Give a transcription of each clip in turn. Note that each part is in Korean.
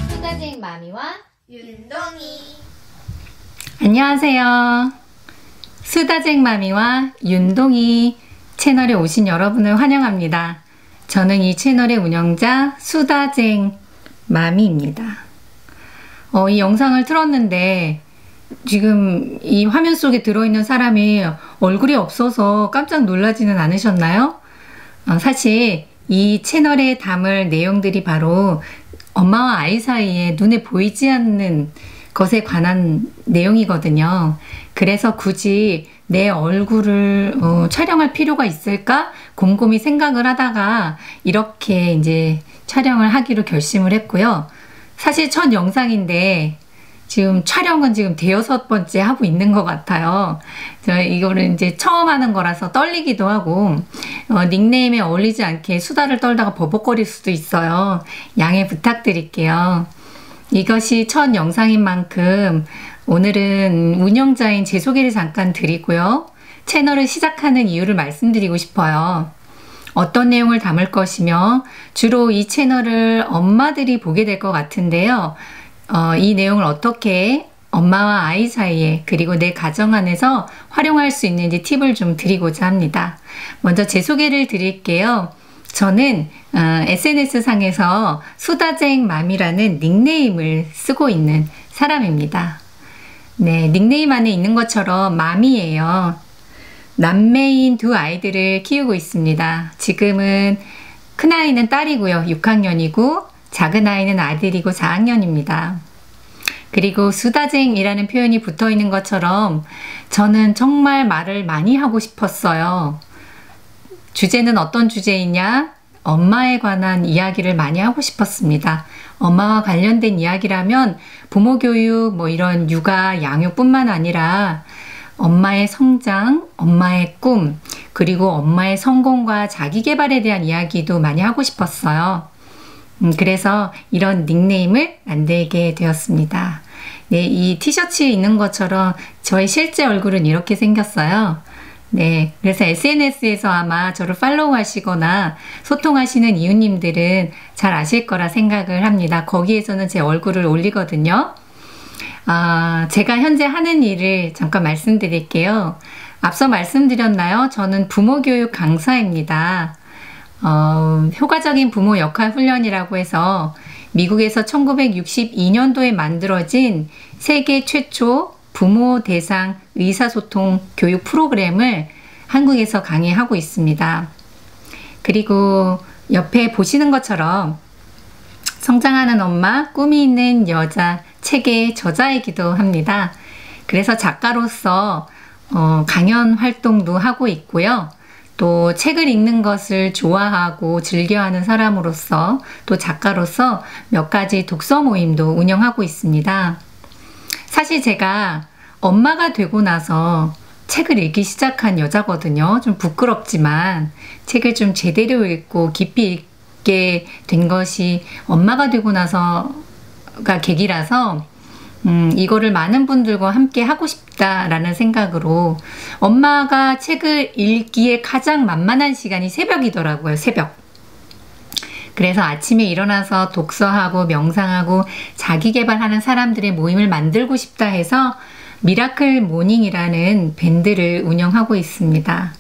수다쟁 마미와 윤동이. 안녕하세요. 수다쟁 마미와 윤동이 채널에 오신 여러분을 환영합니다. 저는 이 채널의 운영자 수다쟁 마미입니다. 이 영상을 틀었는데 지금 이 화면 속에 들어있는 사람이 얼굴이 없어서 깜짝 놀라지는 않으셨나요? 사실 이 채널에 담을 내용들이 바로 엄마와 아이 사이에 눈에 보이지 않는 것에 관한 내용이거든요. 그래서 굳이 내 얼굴을 촬영할 필요가 있을까 곰곰이 생각을 하다가 이렇게 이제 촬영을 하기로 결심을 했고요. 사실 첫 영상인데 지금 촬영은 지금 대여섯 번째 하고 있는 것 같아요. 저 이거를 이제 처음 하는 거라서 떨리기도 하고 닉네임에 어울리지 않게 수다를 떨다가 버벅거릴 수도 있어요. 양해 부탁드릴게요. 이것이 첫 영상인 만큼 오늘은 운영자인 제 소개를 잠깐 드리고요. 채널을 시작하는 이유를 말씀드리고 싶어요. 어떤 내용을 담을 것이며 주로 이 채널을 엄마들이 보게 될 것 같은데요. 이 내용을 어떻게 엄마와 아이 사이에 그리고 내 가정 안에서 활용할 수 있는지 팁을 좀 드리고자 합니다. 먼저 제 소개를 드릴게요. 저는 SNS 상에서 수다쟁 맘이라는 닉네임을 쓰고 있는 사람입니다. 네, 닉네임 안에 있는 것처럼 맘이에요. 남매인 두 아이들을 키우고 있습니다. 지금은 큰아이는 딸이고요. 6학년이고 작은 아이는 아들이고 4학년입니다. 그리고 수다쟁이라는 표현이 붙어 있는 것처럼 저는 정말 말을 많이 하고 싶었어요. 주제는 어떤 주제이냐? 엄마에 관한 이야기를 많이 하고 싶었습니다. 엄마와 관련된 이야기라면 부모 교육, 이런 육아, 양육뿐만 아니라 엄마의 성장, 엄마의 꿈, 그리고 엄마의 성공과 자기 개발에 대한 이야기도 많이 하고 싶었어요. 그래서 이런 닉네임을 만들게 되었습니다. 네, 이 티셔츠에 있는 것처럼 저의 실제 얼굴은 이렇게 생겼어요. 네, 그래서 SNS에서 아마 저를 팔로우 하시거나 소통하시는 이웃님들은 잘 아실 거라 생각을 합니다. 거기에서는 제 얼굴을 올리거든요. 제가 현재 하는 일을 잠깐 말씀드릴게요. 앞서 말씀드렸나요? 저는 부모교육 강사입니다. 효과적인 부모 역할 훈련이라고 해서 미국에서 1962년도에 만들어진 세계 최초 부모 대상 의사소통 교육 프로그램을 한국에서 강의하고 있습니다. 그리고 옆에 보시는 것처럼 성장하는 엄마, 꿈이 있는 여자 책의 저자이기도 합니다. 그래서 작가로서 강연 활동도 하고 있고요. 또 책을 읽는 것을 좋아하고 즐겨하는 사람으로서 또 작가로서 몇 가지 독서 모임도 운영하고 있습니다. 사실 제가 엄마가 되고 나서 책을 읽기 시작한 여자거든요. 좀 부끄럽지만 책을 좀 제대로 읽고 깊이 읽게 된 것이 엄마가 되고 나서가 계기라서 이거를 많은 분들과 함께 하고 싶다라는 생각으로 엄마가 책을 읽기에 가장 만만한 시간이 새벽이더라고요. 새벽. 그래서 아침에 일어나서 독서하고 명상하고 자기계발하는 사람들의 모임을 만들고 싶다 해서 미라클 모닝이라는 밴드를 운영하고 있습니다.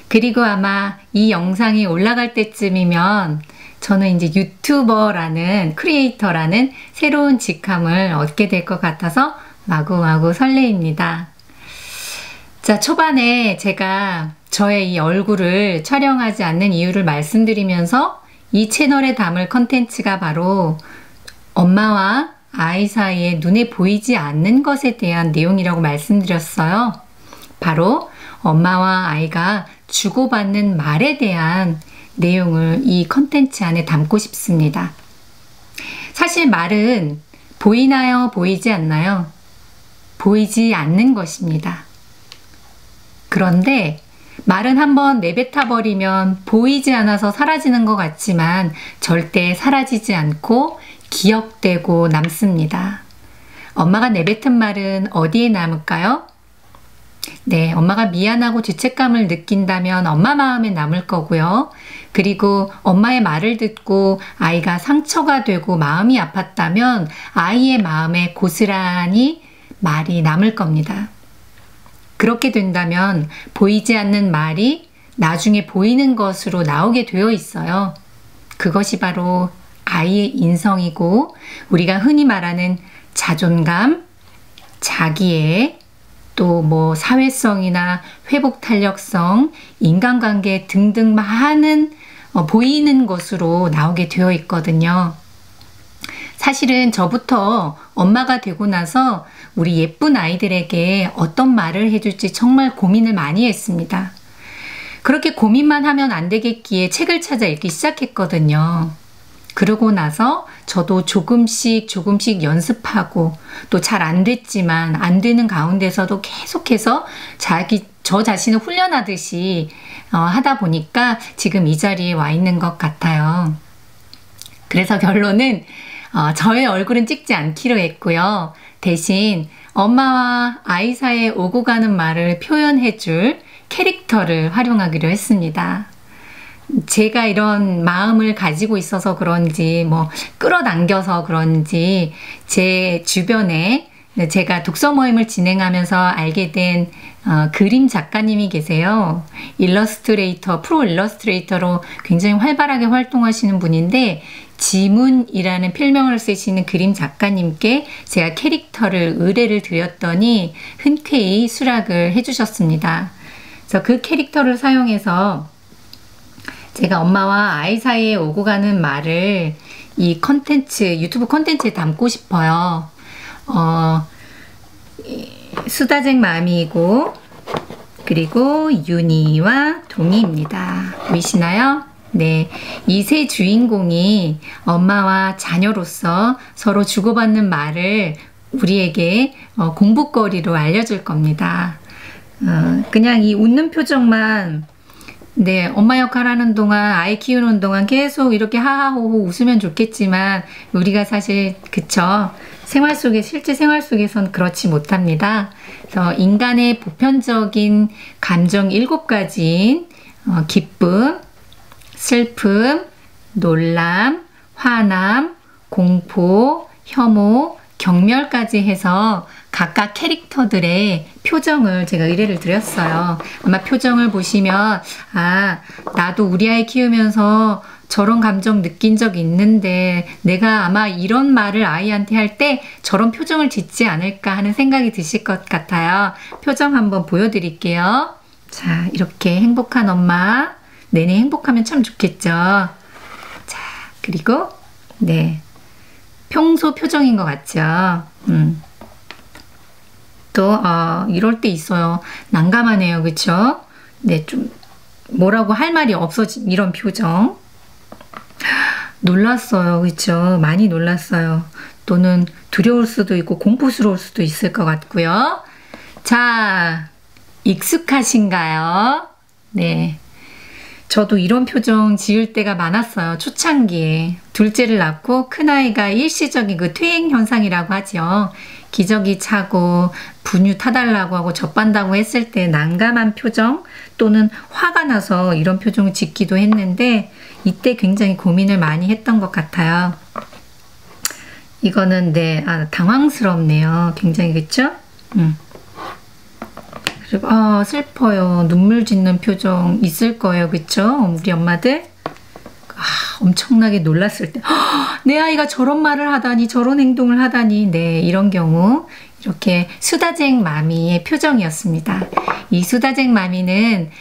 그리고 아마 이 영상이 올라갈 때쯤이면 저는 이제 유튜버라는 크리에이터라는 새로운 직함을 얻게 될 것 같아서 마구마구 설레입니다. 자, 초반에 제가 저의 이 얼굴을 촬영하지 않는 이유를 말씀드리면서 이 채널에 담을 컨텐츠가 바로 엄마와 아이 사이에 눈에 보이지 않는 것에 대한 내용이라고 말씀드렸어요. 바로 엄마와 아이가 주고받는 말에 대한 내용을 이 컨텐츠 안에 담고 싶습니다. 사실 말은 보이나요? 보이지 않나요? 보이지 않는 것입니다. 그런데 말은 한번 내뱉어 버리면 보이지 않아서 사라지는 것 같지만 절대 사라지지 않고 기억되고 남습니다. 엄마가 내뱉은 말은 어디에 남을까요? 네, 엄마가 미안하고 죄책감을 느낀다면 엄마 마음에 남을 거고요. 그리고 엄마의 말을 듣고 아이가 상처가 되고 마음이 아팠다면 아이의 마음에 고스란히 말이 남을 겁니다. 그렇게 된다면 보이지 않는 말이 나중에 보이는 것으로 나오게 되어 있어요. 그것이 바로 아이의 인성이고 우리가 흔히 말하는 자존감, 자기애, 또 뭐 사회성이나 회복 탄력성, 인간관계 등등 많은 보이는 것으로 나오게 되어 있거든요. 사실은 저부터 엄마가 되고 나서 우리 예쁜 아이들에게 어떤 말을 해줄지 정말 고민을 많이 했습니다. 그렇게 고민만 하면 안 되겠기에 책을 찾아 읽기 시작했거든요. 그러고 나서 저도 조금씩 연습하고 또 잘 안 됐지만 안 되는 가운데서도 계속해서 저 자신을 훈련하듯이 하다 보니까 지금 이 자리에 와 있는 것 같아요. 그래서 결론은 저의 얼굴은 찍지 않기로 했고요. 대신 엄마와 아이 사이에 오고 가는 말을 표현해줄 캐릭터를 활용하기로 했습니다. 제가 이런 마음을 가지고 있어서 그런지 뭐 끌어당겨서 그런지 제 주변에 제가 독서 모임을 진행하면서 알게 된 그림 작가님이 계세요. 프로 일러스트레이터로 굉장히 활발하게 활동하시는 분인데 지문이라는 필명을 쓰시는 그림 작가님께 제가 캐릭터를 의뢰를 드렸더니 흔쾌히 수락을 해주셨습니다. 그래서 그 캐릭터를 사용해서 제가 엄마와 아이 사이에 오고 가는 말을 이 유튜브 콘텐츠에 담고 싶어요. 수다쟁 마미이고 그리고 윤희와 동희입니다. 보이시나요? 네, 이 세 주인공이 엄마와 자녀로서 서로 주고받는 말을 우리에게 공부거리로 알려줄 겁니다. 그냥 이 웃는 표정만 네, 엄마 역할 하는 동안, 아이 키우는 동안 계속 이렇게 하하호호 웃으면 좋겠지만, 우리가 사실, 그쵸. 실제 생활 속에선 그렇지 못합니다. 그래서 인간의 보편적인 감정 7가지인, 기쁨, 슬픔, 놀람, 화남, 공포, 혐오, 경멸까지 해서 각각 캐릭터들의 표정을 제가 의뢰를 드렸어요. 아마 표정을 보시면 나도 우리 아이 키우면서 저런 감정 느낀 적 있는데 내가 아마 이런 말을 아이한테 할 때 저런 표정을 짓지 않을까 하는 생각이 드실 것 같아요. 표정 한번 보여드릴게요. 자, 이렇게 행복한 엄마. 내내 행복하면 참 좋겠죠. 자, 그리고 네, 평소 표정인 것 같죠. 또 이럴 때 있어요. 난감하네요. 그쵸? 네, 좀 뭐라고 할 말이 없어진 이런 표정. 놀랐어요. 그쵸? 많이 놀랐어요. 또는 두려울 수도 있고 공포스러울 수도 있을 것 같고요. 자, 익숙하신가요? 네. 저도 이런 표정 지을 때가 많았어요. 초창기에. 둘째를 낳고 큰아이가 일시적인 그 퇴행 현상이라고 하죠. 기저귀 차고 분유 타달라고 하고 젖반다고 했을 때 난감한 표정 또는 화가 나서 이런 표정을 짓기도 했는데 이때 굉장히 고민을 많이 했던 것 같아요. 이거는 네, 당황스럽네요. 굉장히 그쵸? 그리고 슬퍼요. 눈물 짓는 표정 있을 거예요. 그쵸? 우리 엄마들 엄청나게 놀랐을 때 내 아이가 저런 말을 하다니 저런 행동을 하다니 네, 이런 경우 이렇게 수다쟁 마미의 표정이었습니다. 이 수다쟁 마미는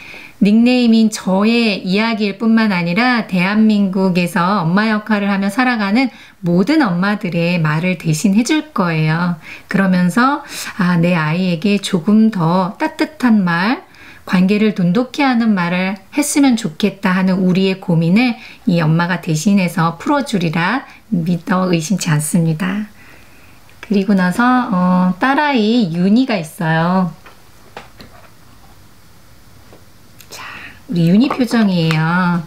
닉네임인 저의 이야기일 뿐만 아니라 대한민국에서 엄마 역할을 하며 살아가는 모든 엄마들의 말을 대신 해줄 거예요. 그러면서 내 아이에게 조금 더 따뜻한 말, 관계를 돈독히 하는 말을 했으면 좋겠다 하는 우리의 고민을 이 엄마가 대신해서 풀어주리라 믿어 의심치 않습니다. 그리고 나서 딸아이 윤희가 있어요. 자, 우리 윤희 표정이에요.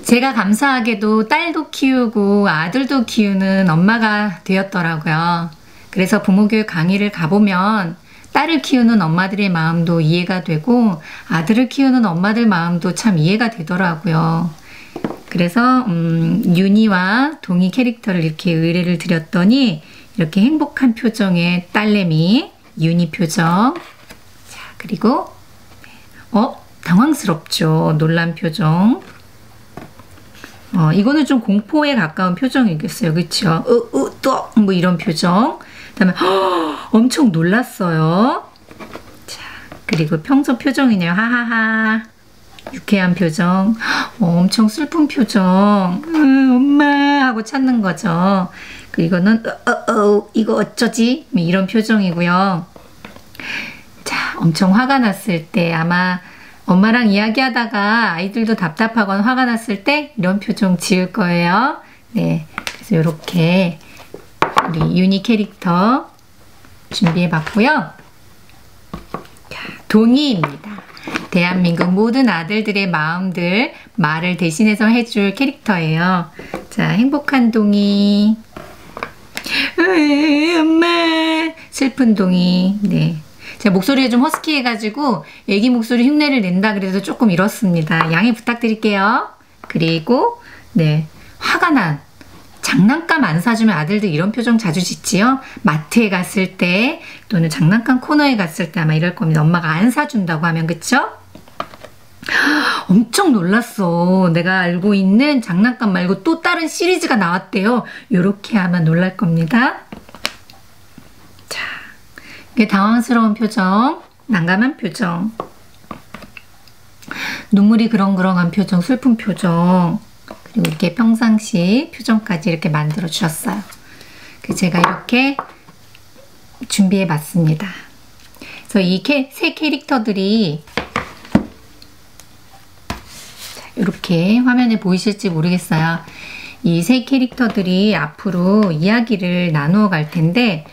제가 감사하게도 딸도 키우고 아들도 키우는 엄마가 되었더라고요. 그래서 부모교육 강의를 가보면 딸을 키우는 엄마들의 마음도 이해가 되고 아들을 키우는 엄마들 마음도 참 이해가 되더라고요. 그래서 윤희와 동희 캐릭터를 이렇게 의뢰를 드렸더니 이렇게 행복한 표정의 딸내미 윤희 표정. 자, 그리고 당황스럽죠. 놀란 표정. 이거는 좀 공포에 가까운 표정이겠어요. 그쵸? 또 뭐 이런 표정. 그다음에 엄청 놀랐어요. 자, 그리고 평소 표정이네요. 하하하. 유쾌한 표정. 엄청 슬픈 표정. 엄마 하고 찾는 거죠. 그리고 이거는 이거 어쩌지? 이런 표정이고요. 자, 엄청 화가 났을 때 아마 엄마랑 이야기하다가 아이들도 답답하거나 화가 났을 때 이런 표정 지을 거예요. 네, 그래서 이렇게 우리 윤희 캐릭터 준비해 봤고요. 동희입니다. 대한민국 모든 아들들의 마음들 말을 대신해서 해줄 캐릭터예요. 자, 행복한 동희. 엄마. 슬픈 동희. 네. 제가 목소리가 좀 허스키해가지고 애기 목소리 흉내를 낸다 그래서 조금 이렇습니다. 양해 부탁드릴게요. 그리고 네, 화가 난 장난감 안 사주면 아들들 이런 표정 자주 짓지요. 마트에 갔을 때 또는 장난감 코너에 갔을 때 아마 이럴 겁니다. 엄마가 안 사준다고 하면. 그쵸? 엄청 놀랐어. 내가 알고 있는 장난감 말고 또 다른 시리즈가 나왔대요. 이렇게 하면 놀랄 겁니다. 자, 이게 당황스러운 표정, 난감한 표정, 눈물이 그렁그렁한 표정, 슬픈 표정, 그리고 이렇게 평상시 표정까지 이렇게 만들어 주셨어요. 그래서 제가 이렇게 준비해 봤습니다. 그래서 이 세 캐릭터들이 이렇게 화면에 보이실지 모르겠어요. 이 세 캐릭터들이 앞으로 이야기를 나누어 갈 텐데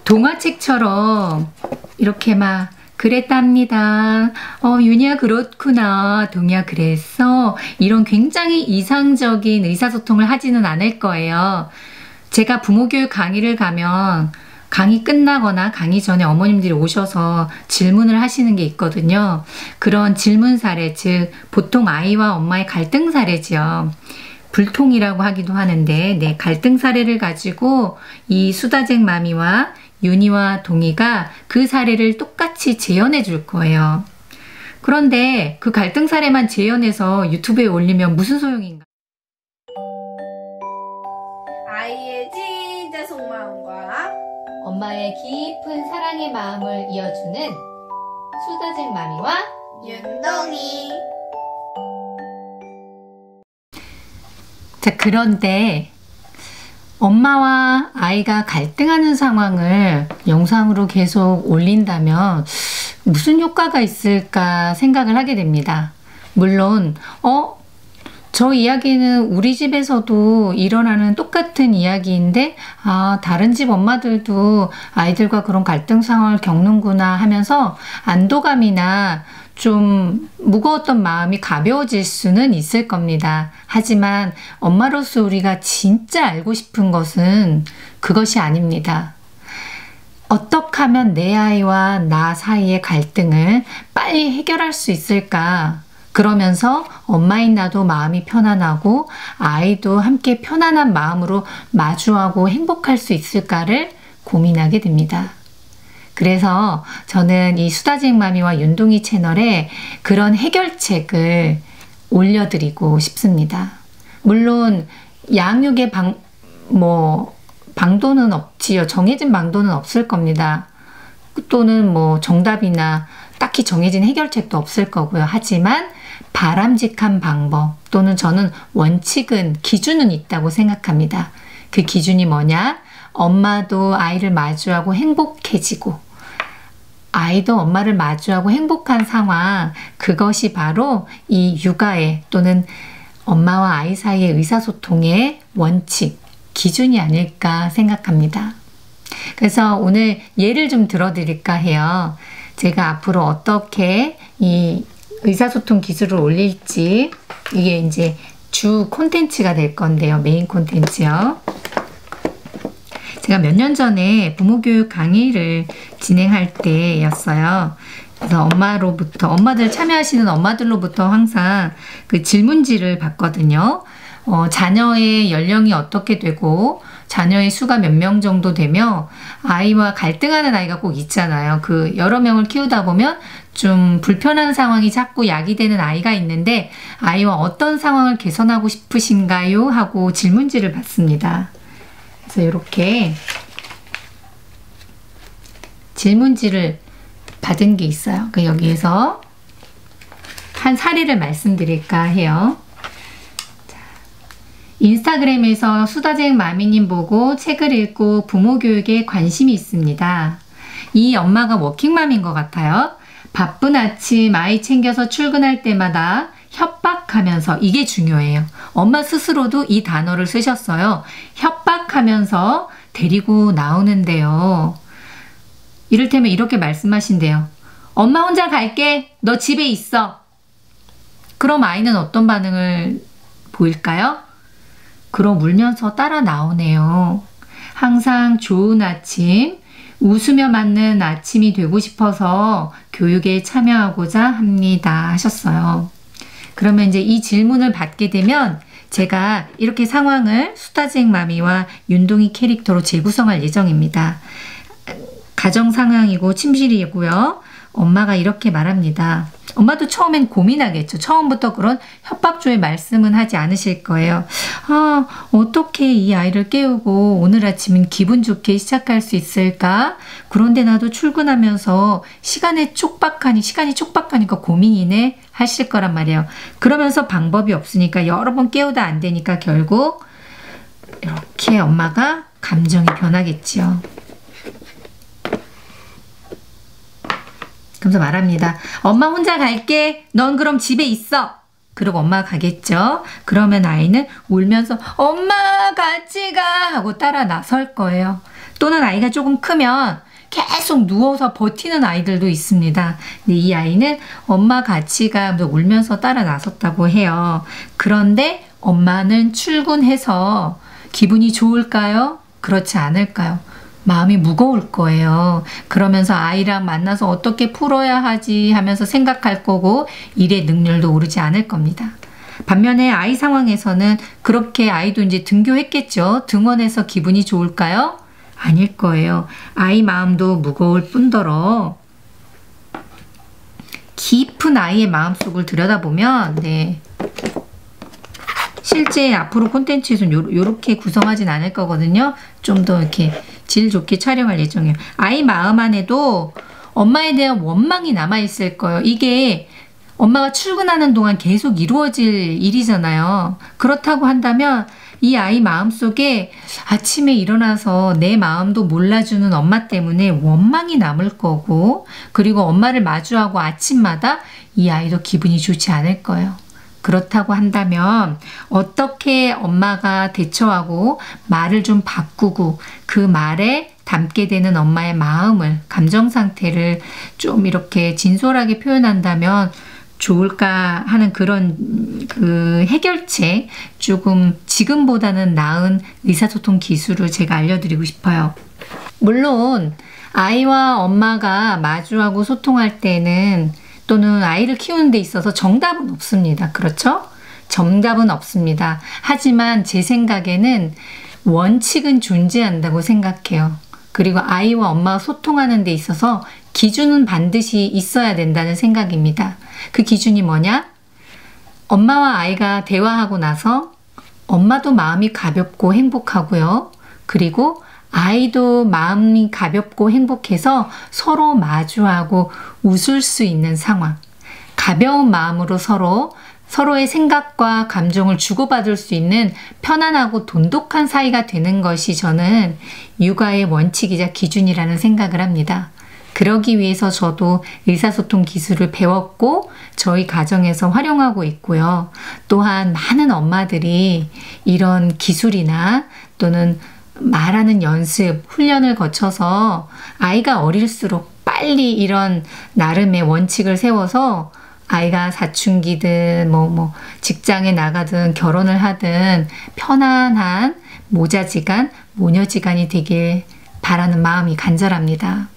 동화책처럼 이렇게 막 그랬답니다. 윤희야 그렇구나. 동희야 그랬어. 이런 굉장히 이상적인 의사소통을 하지는 않을 거예요. 제가 부모교육 강의를 가면 강의 끝나거나 강의 전에 어머님들이 오셔서 질문을 하시는 게 있거든요. 그런 질문 사례, 즉 보통 아이와 엄마의 갈등 사례지요. 불통이라고 하기도 하는데 네, 갈등 사례를 가지고 이 수다쟁 마미와 윤희와 동희가 그 사례를 똑같이 재현해 줄 거예요. 그런데 그 갈등 사례만 재현해서 유튜브에 올리면 무슨 소용인가? 아이의 진짜 속마음과 엄마의 깊은 사랑의 마음을 이어주는 수다쟁 마미와 윤동이. 자, 그런데 엄마와 아이가 갈등하는 상황을 영상으로 계속 올린다면 무슨 효과가 있을까 생각을 하게 됩니다. 물론 저 이야기는 우리 집에서도 일어나는 똑같은 이야기인데 다른 집 엄마들도 아이들과 그런 갈등 상황을 겪는구나 하면서 안도감이나 좀 무거웠던 마음이 가벼워질 수는 있을 겁니다. 하지만 엄마로서 우리가 진짜 알고 싶은 것은 그것이 아닙니다. 어떻게 하면 내 아이와 나 사이의 갈등을 빨리 해결할 수 있을까? 그러면서 엄마인 나도 마음이 편안하고 아이도 함께 편안한 마음으로 마주하고 행복할 수 있을까를 고민하게 됩니다. 그래서 저는 이 수다쟁 마미와 윤동이 채널에 그런 해결책을 올려드리고 싶습니다. 물론 양육의 방도는 없지요. 정해진 방도는 없을 겁니다. 또는 뭐 정답이나 딱히 정해진 해결책도 없을 거고요. 하지만 바람직한 방법 또는 저는 원칙은 기준은 있다고 생각합니다. 그 기준이 뭐냐? 엄마도 아이를 마주하고 행복해지고 아이도 엄마를 마주하고 행복한 상황, 그것이 바로 이 육아의 또는 엄마와 아이 사이의 의사소통의 원칙, 기준이 아닐까 생각합니다. 그래서 오늘 예를 좀 들어드릴까 해요. 제가 앞으로 어떻게 이 의사소통 기술을 올릴지, 이게 이제 주 콘텐츠가 될 건데요. 메인 콘텐츠요. 제가 몇 년 전에 부모교육 강의를 진행할 때였어요. 그래서 엄마들 참여하시는 엄마들로부터 항상 그 질문지를 받거든요. 자녀의 연령이 어떻게 되고 자녀의 수가 몇 명 정도 되며 아이와 갈등하는 아이가 꼭 있잖아요. 그 여러 명을 키우다 보면 좀 불편한 상황이 자꾸 야기되는 아이가 있는데 아이와 어떤 상황을 개선하고 싶으신가요? 하고 질문지를 받습니다. 그래서 이렇게 질문지를 받은 게 있어요. 여기에서 한 사례를 말씀드릴까 해요. 인스타그램에서 수다쟁 마미님 보고 책을 읽고 부모 교육에 관심이 있습니다. 이 엄마가 워킹맘인 것 같아요. 바쁜 아침 아이 챙겨서 출근할 때마다 협박하면서, 이게 중요해요. 엄마 스스로도 이 단어를 쓰셨어요. 협박하면서 데리고 나오는데요. 이를테면 이렇게 말씀하신대요. 엄마 혼자 갈게. 너 집에 있어. 그럼 아이는 어떤 반응을 보일까요? 그럼 울면서 따라 나오네요. 항상 좋은 아침, 웃으며 맞는 아침이 되고 싶어서 교육에 참여하고자 합니다. 하셨어요. 그러면 이제 이 질문을 받게 되면 제가 이렇게 상황을 수다쟁 마미와 윤동이 캐릭터로 재구성할 예정입니다. 가정 상황이고 침실이고요. 엄마가 이렇게 말합니다. 엄마도 처음엔 고민하겠죠. 처음부터 그런 협박조의 말씀은 하지 않으실 거예요. 어떻게 이 아이를 깨우고 오늘 아침은 기분 좋게 시작할 수 있을까? 그런데 나도 출근하면서 시간이 촉박하니까 고민이네 하실 거란 말이에요. 그러면서 방법이 없으니까 여러 번 깨우다 안 되니까 결국 이렇게 엄마가 감정이 변하겠지요. 그러면서 말합니다. 엄마 혼자 갈게. 넌 그럼 집에 있어. 그리고 엄마가 가겠죠. 그러면 아이는 울면서 엄마 같이 가 하고 따라 나설 거예요. 또는 아이가 조금 크면 계속 누워서 버티는 아이들도 있습니다. 근데 이 아이는 엄마 같이 가 하면서 울면서 따라 나섰다고 해요. 그런데 엄마는 출근해서 기분이 좋을까요? 그렇지 않을까요? 마음이 무거울 거예요. 그러면서 아이랑 만나서 어떻게 풀어야 하지 하면서 생각할 거고 일의 능률도 오르지 않을 겁니다. 반면에 아이 상황에서는 그렇게 아이도 이제 등교했겠죠. 등원해서 기분이 좋을까요? 아닐 거예요. 아이 마음도 무거울 뿐더러 깊은 아이의 마음속을 들여다보면 실제 앞으로 콘텐츠에서는 이렇게 구성하진 않을 거거든요. 좀 더 이렇게 질 좋게 촬영할 예정이에요. 아이 마음 안에도 엄마에 대한 원망이 남아있을 거예요. 이게 엄마가 출근하는 동안 계속 이루어질 일이잖아요. 그렇다고 한다면 이 아이 마음속에 아침에 일어나서 내 마음도 몰라주는 엄마 때문에 원망이 남을 거고, 그리고 엄마를 마주하고 아침마다 이 아이도 기분이 좋지 않을 거예요. 그렇다고 한다면 어떻게 엄마가 대처하고 말을 좀 바꾸고 그 말에 담게 되는 엄마의 마음을, 감정 상태를 좀 이렇게 진솔하게 표현한다면 좋을까 하는 그런 해결책, 조금 지금보다는 나은 의사소통 기술을 제가 알려드리고 싶어요. 물론 아이와 엄마가 마주하고 소통할 때는 또는 아이를 키우는 데 있어서 정답은 없습니다. 그렇죠? 정답은 없습니다. 하지만 제 생각에는 원칙은 존재한다고 생각해요. 그리고 아이와 엄마가 소통하는 데 있어서 기준은 반드시 있어야 된다는 생각입니다. 그 기준이 뭐냐? 엄마와 아이가 대화하고 나서 엄마도 마음이 가볍고 행복하고요. 그리고 아이도 마음이 가볍고 행복해서 서로 마주하고 웃을 수 있는 상황. 가벼운 마음으로 서로의 생각과 감정을 주고받을 수 있는 편안하고 돈독한 사이가 되는 것이 저는 육아의 원칙이자 기준이라는 생각을 합니다. 그러기 위해서 저도 의사소통 기술을 배웠고 저희 가정에서 활용하고 있고요. 또한 많은 엄마들이 이런 기술이나 또는 말하는 연습, 훈련을 거쳐서 아이가 어릴수록 빨리 이런 나름의 원칙을 세워서 아이가 사춘기든 직장에 나가든 결혼을 하든 편안한 모자지간 모녀지간이 되길 바라는 마음이 간절합니다.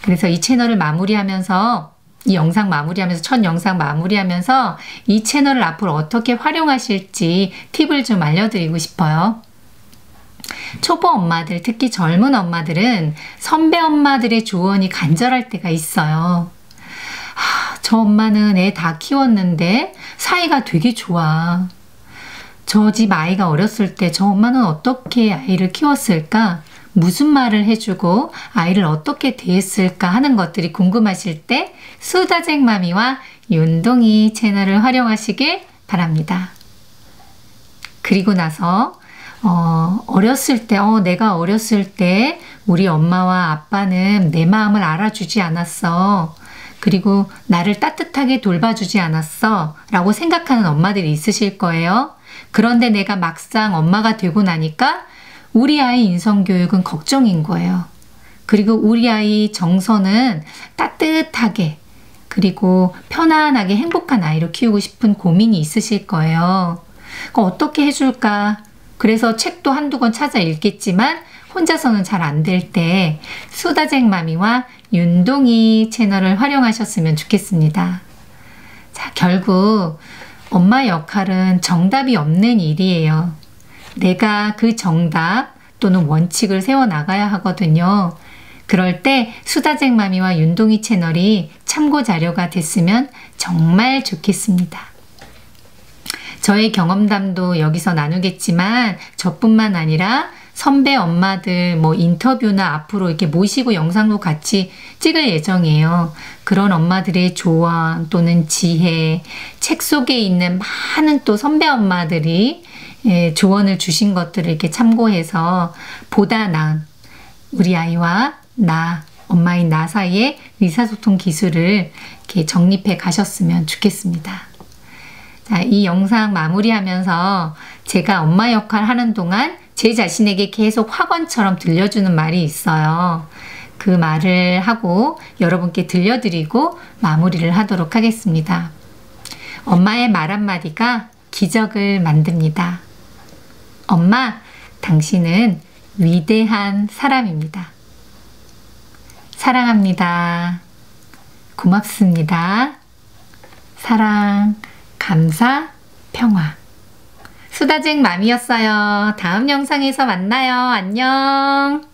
그래서 이 채널을 마무리하면서 이 영상 마무리하면서 첫 영상 마무리하면서 이 채널을 앞으로 어떻게 활용하실지 팁을 좀 알려드리고 싶어요. 초보 엄마들, 특히 젊은 엄마들은 선배 엄마들의 조언이 간절할 때가 있어요. 저 엄마는 애 다 키웠는데 사이가 되게 좋아. 저 집 아이가 어렸을 때 저 엄마는 어떻게 아이를 키웠을까? 무슨 말을 해주고 아이를 어떻게 대했을까 하는 것들이 궁금하실 때 수다쟁마미와 윤동이 채널을 활용하시길 바랍니다. 그리고 나서 어렸을 때 내가 어렸을 때 우리 엄마와 아빠는 내 마음을 알아주지 않았어. 그리고 나를 따뜻하게 돌봐주지 않았어 라고 생각하는 엄마들이 있으실 거예요. 그런데 내가 막상 엄마가 되고 나니까 우리 아이 인성교육은 걱정인 거예요. 그리고 우리 아이 정서는 따뜻하게 그리고 편안하게 행복한 아이로 키우고 싶은 고민이 있으실 거예요. 어떻게 해줄까? 그래서 책도 한두 권 찾아 읽겠지만 혼자서는 잘 안 될 때 수다쟁마미와 윤동이 채널을 활용하셨으면 좋겠습니다. 자, 결국 엄마 역할은 정답이 없는 일이에요. 내가 그 정답 또는 원칙을 세워나가야 하거든요. 그럴 때 수다쟁마미와 윤동이 채널이 참고 자료가 됐으면 정말 좋겠습니다. 저의 경험담도 여기서 나누겠지만 저뿐만 아니라 선배 엄마들 인터뷰나 앞으로 이렇게 모시고 영상도 같이 찍을 예정이에요. 그런 엄마들의 조언 또는 지혜, 책 속에 있는 많은 또 선배 엄마들이 조언을 주신 것들을 이렇게 참고해서 보다 나은 우리 아이와 엄마인 나 사이의 의사소통 기술을 이렇게 정립해 가셨으면 좋겠습니다. 자, 이 영상 마무리하면서 제가 엄마 역할 하는 동안 제 자신에게 계속 확언처럼 들려주는 말이 있어요. 그 말을 하고 여러분께 들려드리고 마무리를 하도록 하겠습니다. 엄마의 말 한마디가 기적을 만듭니다. 엄마, 당신은 위대한 사람입니다. 사랑합니다. 고맙습니다. 사랑, 감사, 평화. 수다쟁맘이었어요. 다음 영상에서 만나요. 안녕.